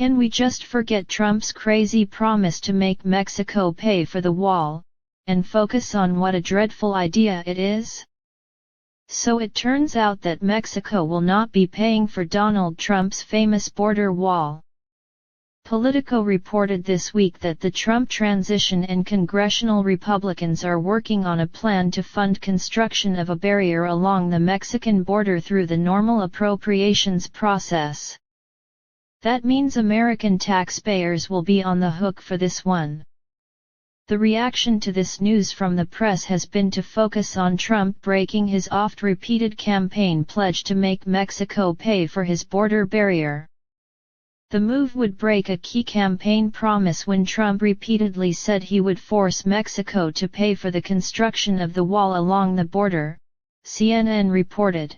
Can we just forget Trump's crazy promise to make Mexico pay for the wall, and focus on what a dreadful idea it is? So it turns out that Mexico will not be paying for Donald Trump's famous border wall. Politico reported this week that the Trump transition and congressional Republicans are working on a plan to fund construction of a barrier along the Mexican border through the normal appropriations process. That means American taxpayers will be on the hook for this one. The reaction to this news from the press has been to focus on Trump breaking his oft-repeated campaign pledge to make Mexico pay for his border barrier. The move would break a key campaign promise when Trump repeatedly said he would force Mexico to pay for the construction of the wall along the border, CNN reported.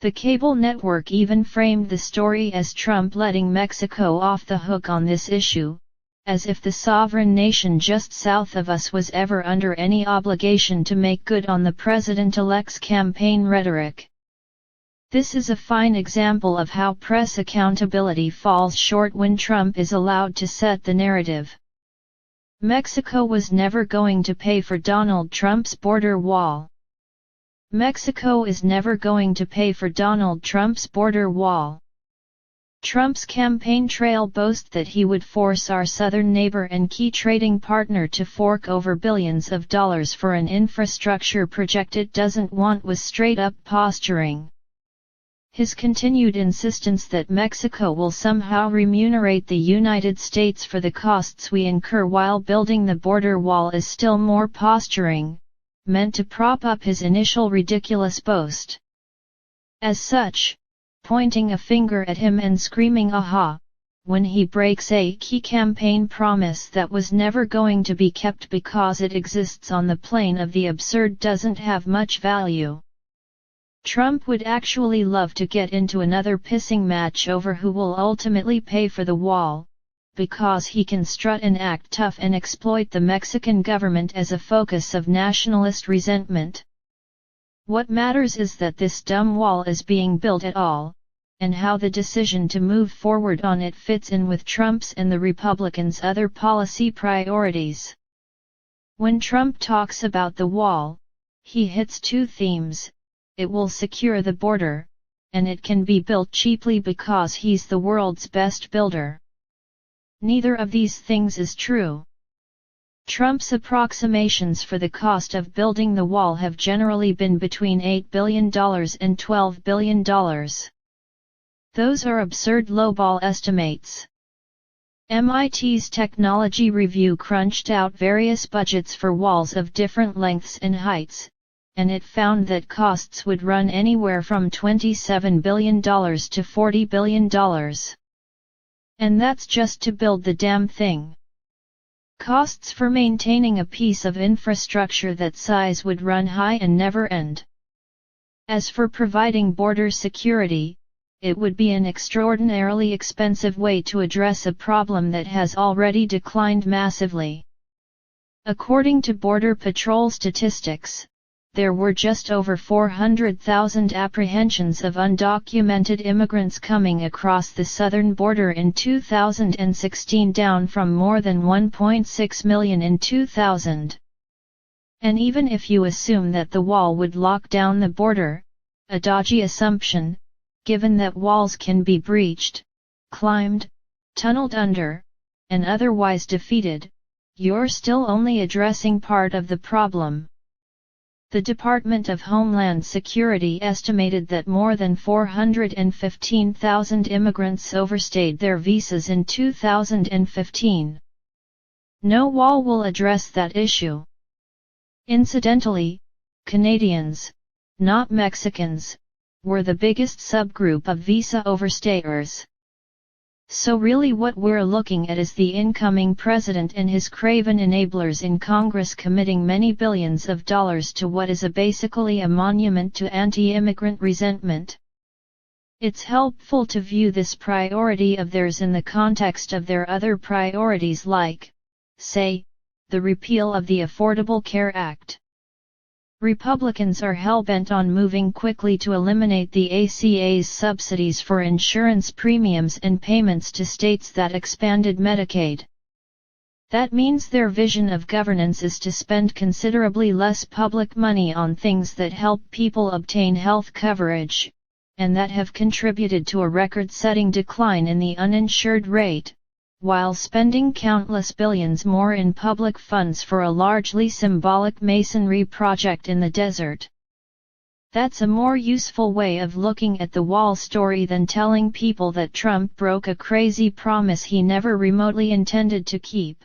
The cable network even framed the story as Trump letting Mexico off the hook on this issue, as if the sovereign nation just south of us was ever under any obligation to make good on the president-elect's campaign rhetoric. This is a fine example of how press accountability falls short when Trump is allowed to set the narrative. Mexico was never going to pay for Donald Trump's border wall. Mexico is never going to pay for Donald Trump's border wall. Trump's campaign trail boasts that he would force our southern neighbor and key trading partner to fork over billions of dollars for an infrastructure project it doesn't want was straight-up posturing. His continued insistence that Mexico will somehow remunerate the United States for the costs we incur while building the border wall is still more posturing, meant to prop up his initial ridiculous boast. As such, pointing a finger at him and screaming aha, when he breaks a key campaign promise that was never going to be kept because it exists on the plane of the absurd doesn't have much value. Trump would actually love to get into another pissing match over who will ultimately pay for the wall, because he can strut and act tough and exploit the Mexican government as a focus of nationalist resentment. What matters is that this dumb wall is being built at all, and how the decision to move forward on it fits in with Trump's and the Republicans' other policy priorities. When Trump talks about the wall, he hits two themes: it will secure the border, and it can be built cheaply because he's the world's best builder. Neither of these things is true. Trump's approximations for the cost of building the wall have generally been between $8 billion and $12 billion. Those are absurd lowball estimates. MIT's Technology Review crunched out various budgets for walls of different lengths and heights, and it found that costs would run anywhere from $27 billion to $40 billion. And that's just to build the damn thing. Costs for maintaining a piece of infrastructure that size would run high and never end. As for providing border security, it would be an extraordinarily expensive way to address a problem that has already declined massively. According to Border Patrol statistics, there were just over 400,000 apprehensions of undocumented immigrants coming across the southern border in 2016, down from more than 1.6 million in 2000. And even if you assume that the wall would lock down the border, a dodgy assumption, given that walls can be breached, climbed, tunneled under, and otherwise defeated, you're still only addressing part of the problem. The Department of Homeland Security estimated that more than 415,000 immigrants overstayed their visas in 2015. No wall will address that issue. Incidentally, Canadians, not Mexicans, were the biggest subgroup of visa overstayers. So really what we're looking at is the incoming president and his craven enablers in Congress committing many billions of dollars to what is basically a monument to anti-immigrant resentment. It's helpful to view this priority of theirs in the context of their other priorities like, say, the repeal of the Affordable Care Act. Republicans are hell-bent on moving quickly to eliminate the ACA's subsidies for insurance premiums and payments to states that expanded Medicaid. That means their vision of governance is to spend considerably less public money on things that help people obtain health coverage, and that have contributed to a record-setting decline in the uninsured rate, while spending countless billions more in public funds for a largely symbolic masonry project in the desert. That's a more useful way of looking at the wall story than telling people that Trump broke a crazy promise he never remotely intended to keep.